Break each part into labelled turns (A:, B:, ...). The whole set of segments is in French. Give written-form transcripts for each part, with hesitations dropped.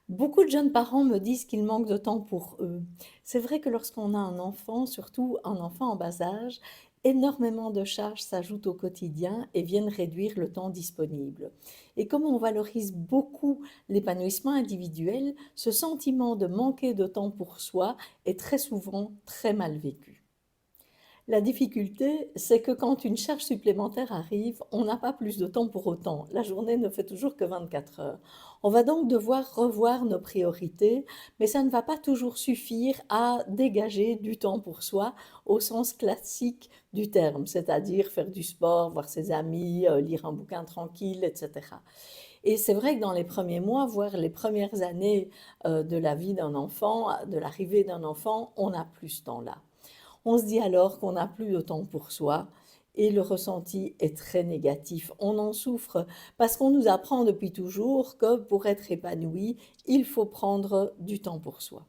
A: Beaucoup de jeunes parents me disent qu'ils manquent de temps pour eux. C'est vrai que lorsqu'on a un enfant, surtout un enfant en bas âge, énormément de charges s'ajoutent au quotidien et viennent réduire le temps disponible. Et comme on valorise beaucoup l'épanouissement individuel, ce sentiment de manquer de temps pour soi est très souvent très mal vécu. La difficulté, c'est que quand une charge supplémentaire arrive, on n'a pas plus de temps pour autant. La journée ne fait toujours que 24 heures. On va donc devoir revoir nos priorités, mais ça ne va pas toujours suffire à dégager du temps pour soi au sens classique du terme, c'est-à-dire faire du sport, voir ses amis, lire un bouquin tranquille, etc. Et c'est vrai que dans les premiers mois, voire les premières années de la vie d'un enfant, de l'arrivée d'un enfant, on n'a plus ce temps-là. On se dit alors qu'on n'a plus de temps pour soi et le ressenti est très négatif. On en souffre parce qu'on nous apprend depuis toujours que pour être épanoui, il faut prendre du temps pour soi.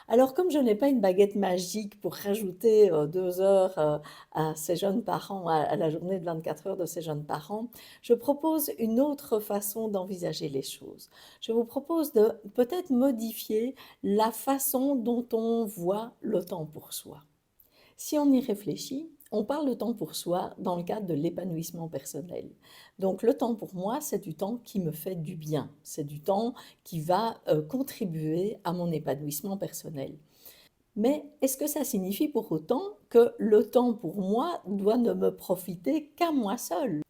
A: Alors comme je n'ai pas une baguette magique pour rajouter 2 heures à ces jeunes parents, à la journée de 24 heures de ces jeunes parents, je propose une autre façon d'envisager les choses. Je vous propose de peut-être modifier la façon dont on voit le temps pour soi. Si on y réfléchit, on parle de temps pour soi dans le cadre de l'épanouissement personnel. Donc le temps pour moi, c'est du temps qui me fait du bien. C'est du temps qui va contribuer à mon épanouissement personnel. Mais est-ce que ça signifie pour autant que le temps pour moi doit ne me profiter qu'à moi seul?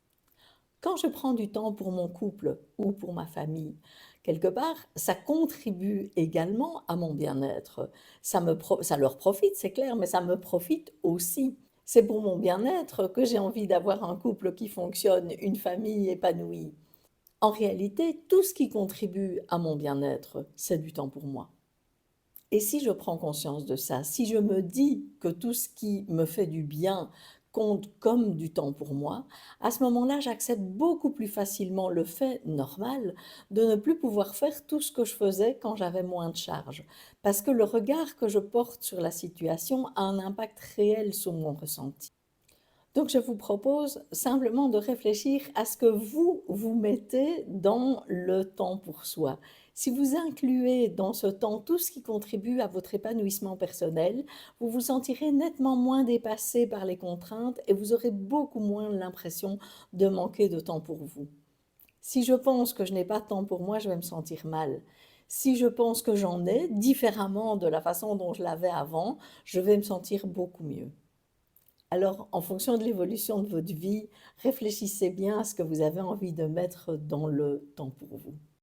A: Quand je prends du temps pour mon couple ou pour ma famille, quelque part, ça contribue également à mon bien-être. Ça leur profite, c'est clair, mais ça me profite aussi. C'est pour mon bien-être que j'ai envie d'avoir un couple qui fonctionne, une famille épanouie. En réalité, tout ce qui contribue à mon bien-être, c'est du temps pour moi. Et si je prends conscience de ça, si je me dis que tout ce qui me fait du bien compte comme du temps pour moi, à ce moment-là, j'accepte beaucoup plus facilement le fait normal de ne plus pouvoir faire tout ce que je faisais quand j'avais moins de charge. Parce que le regard que je porte sur la situation a un impact réel sur mon ressenti. Donc, je vous propose simplement de réfléchir à ce que vous mettez dans le temps pour soi. Si vous incluez dans ce temps tout ce qui contribue à votre épanouissement personnel, vous vous sentirez nettement moins dépassé par les contraintes et vous aurez beaucoup moins l'impression de manquer de temps pour vous. Si je pense que je n'ai pas de temps pour moi, je vais me sentir mal. Si je pense que j'en ai différemment de la façon dont je l'avais avant, je vais me sentir beaucoup mieux. Alors, en fonction de l'évolution de votre vie, réfléchissez bien à ce que vous avez envie de mettre dans le temps pour vous.